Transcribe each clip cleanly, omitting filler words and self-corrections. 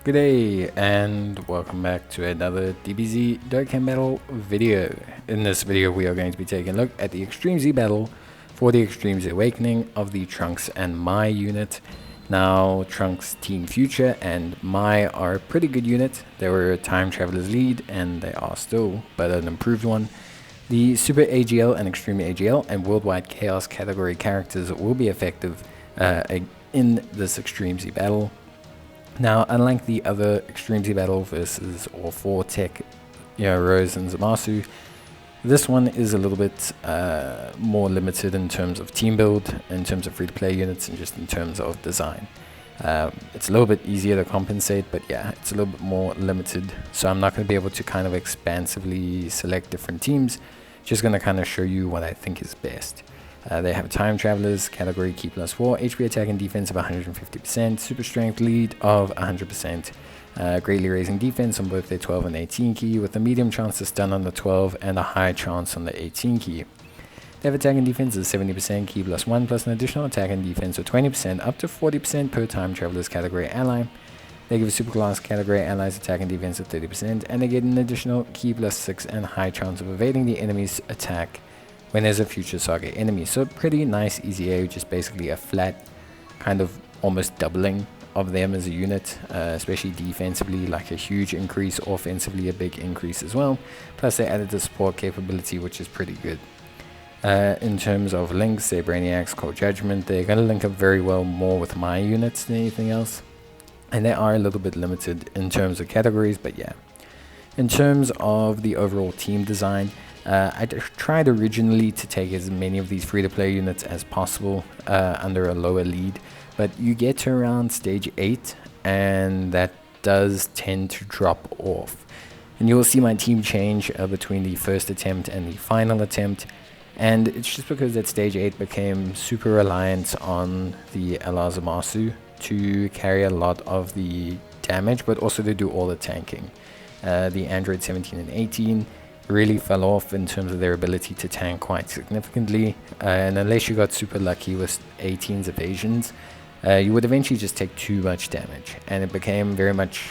Good day and welcome back to another Dbz Dokkan battle video. In this video we are going to be taking a look at the Extreme Z battle for the Extreme Z Awakening of the Trunks and Mai unit. Now Trunks Team Future and Mai are a pretty good unit. They were a Time Traveler's lead and they are still, but an improved one. The Super AGL and Extreme AGL and Worldwide Chaos category characters will be effective in this Extreme Z battle. Now, unlike the other Extreme Z battle versus or for Tech, Rose and Zamasu, this one is a little bit more limited in terms of team build, in terms of free-to-play units, and just in terms of design. It's a little bit easier to compensate, but yeah, it's a little bit more limited. So I'm not going to be able to kind of expansively select different teams. Just going to kind of show you what I think is best. They have Time Travelers category key +4, HP attack and defense of 150%, super strength lead of 100%, greatly raising defense on both their 12 and 18 key with a medium chance to stun on the 12 and a high chance on the 18 key. They have attack and defense of 70%, key +1 plus an additional attack and defense of 20% up to 40% per Time Travelers category ally. They give super class category allies attack and defense of 30% and they get an additional key +6 and high chance of evading the enemy's attack when there's a future saga enemy. So pretty nice EZA, just basically a flat kind of almost doubling of them as a unit, especially defensively, like a huge increase, offensively a big increase as well. Plus they added the support capability, which is pretty good. In terms of links, they're Brainiacs, Cold Judgment. They're going to link up very well more with my units than anything else. And they are a little bit limited in terms of categories, but yeah. In terms of the overall team design, I tried originally to take as many of these free-to-play units as possible under a lower lead, but you get to around stage 8 and that does tend to drop off. And you'll see my team change between the first attempt and the final attempt, and it's just because at stage 8 became super reliant on the LR Zamasu to carry a lot of the damage, but also to do all the tanking. The Android 17 and 18 really fell off in terms of their ability to tank quite significantly, and unless you got super lucky with 18's evasions, you would eventually just take too much damage, and it became very much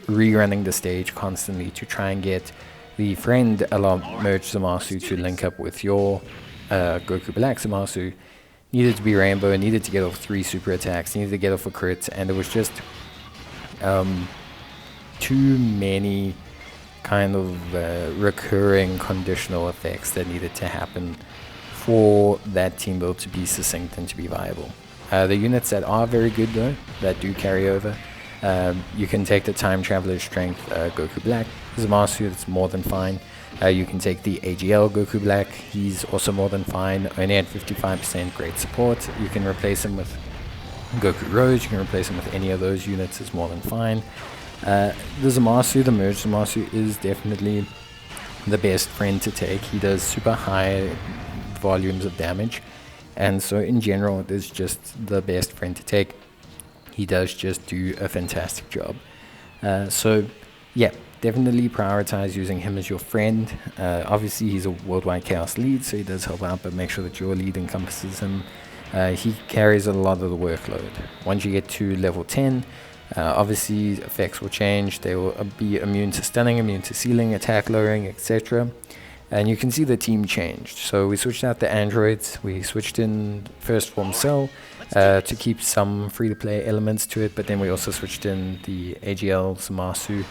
rerunning the stage constantly to try and get the friend LR Merge Zamasu to link up with your Goku Black Zamasu. Needed to be Rainbow, needed to get off 3 super attacks, needed to get off a crit, and it was just too many kind of recurring conditional effects that needed to happen for that team build to be succinct and to be viable. The units that are very good though, that do carry over, you can take the Time Traveler's Strength Goku Black Zamasu, that's more than fine. You can take the AGL Goku Black, he's also more than fine, only at 55% great support. You can replace him with Goku Rose, you can replace him with any of those units, is more than fine. The Zamasu, the Merge Zamasu, is definitely the best friend to take. He does super high volumes of damage, and so in general it is just the best friend to take. He does just do a fantastic job. So yeah, definitely prioritize using him as your friend. Obviously he's a Worldwide Chaos lead, so he does help out, but make sure that your lead encompasses him. He carries a lot of the workload. Once you get to level 10, obviously effects will change. They will be immune to stunning, immune to sealing, attack lowering, etc. And you can see the team changed. So we switched out the androids, we switched in First Form Cell to keep some free-to-play elements to it, but then we also switched in the AGL Zamasu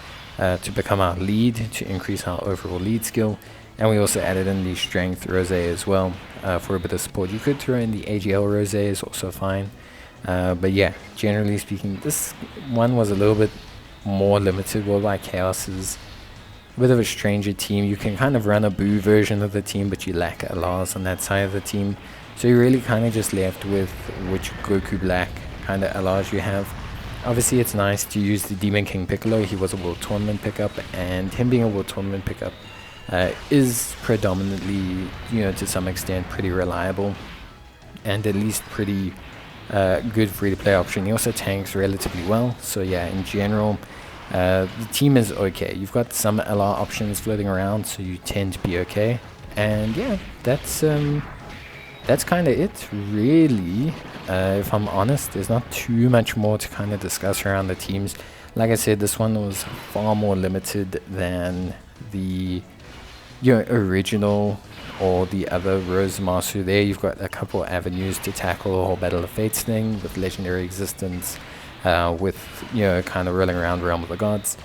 to become our lead, to increase our overall lead skill. And we also added in the Strength Rose as well for a bit of support. You could throw in the AGL Rose, is also fine. But yeah, generally speaking, this one was a little bit more limited. Worldwide Chaos is a bit of a stranger team. You can kind of run a Boo version of the team, but you lack LRs on that side of the team. So you're really kind of just left with which Goku Black kind of LRs you have. Obviously, it's nice to use the Demon King Piccolo. He was a World Tournament pickup, and him being a World Tournament pickup is predominantly, to some extent, pretty reliable, and at least pretty good free-to-play option. He also tanks relatively well, so yeah, in general the team is okay. You've got some LR options floating around, so you tend to be okay. And yeah, that's that's kind of it, really. If I'm honest, there's not too much more to kind of discuss around the teams. Like I said, this one was far more limited than the original or the other Rose Masu. There you've got a couple avenues to tackle the whole Battle of Fates thing with legendary existence, with kind of rolling around Realm of the Gods.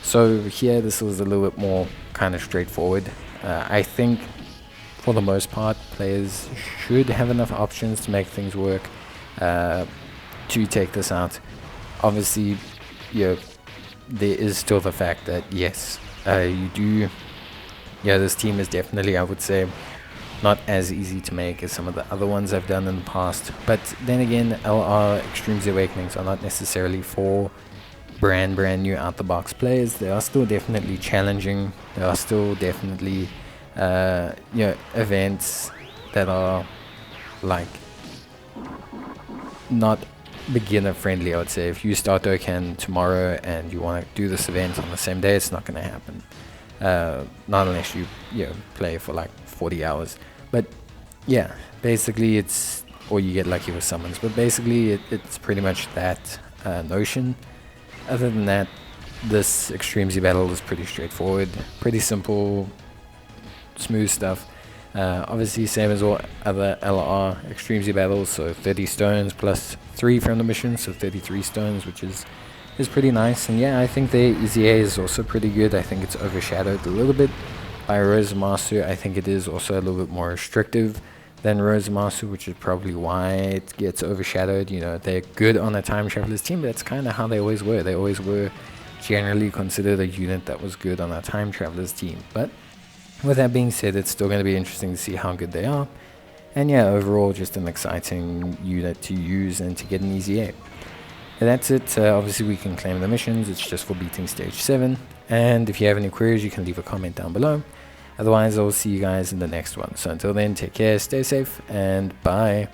So here this was a little bit more kind of straightforward. I think for the most part players should have enough options to make things work to take this out. Obviously, there is still the fact that yes, this team is definitely, I would say, not as easy to make as some of the other ones I've done in the past. But then again, LR Extreme Z Awakenings are not necessarily for brand new out the box players. They are still definitely challenging. There are still definitely events that are like not beginner friendly, I would say. If you start Dokkan tomorrow and you want to do this event on the same day, it's not going to happen. Not unless you play for like 40 hours. But yeah, basically it's, or you get lucky with summons, but basically it's pretty much that notion. Other than that, this Extreme Z battle is pretty straightforward, pretty simple, smooth stuff. Obviously same as all other LR Extreme Z battles, so 30 stones plus 3 from the mission, so 33 stones, which is pretty nice. And yeah, I think the EZA is also pretty good. I think it's overshadowed a little bit by Rose Masu. I think it is also a little bit more restrictive than Rose Masu, which is probably why it gets overshadowed. They're good on a Time Traveler's team, but that's kind of how they always were. They always were generally considered a unit that was good on a Time Traveler's team. But with that being said, it's still going to be interesting to see how good they are. And yeah, overall just an exciting unit to use and to get an EZA. And that's it. Obviously we can claim the missions. It's just for beating stage 7. And if you have any queries, you can leave a comment down below. Otherwise, I'll see you guys in the next one. So until then, take care, stay safe, and bye.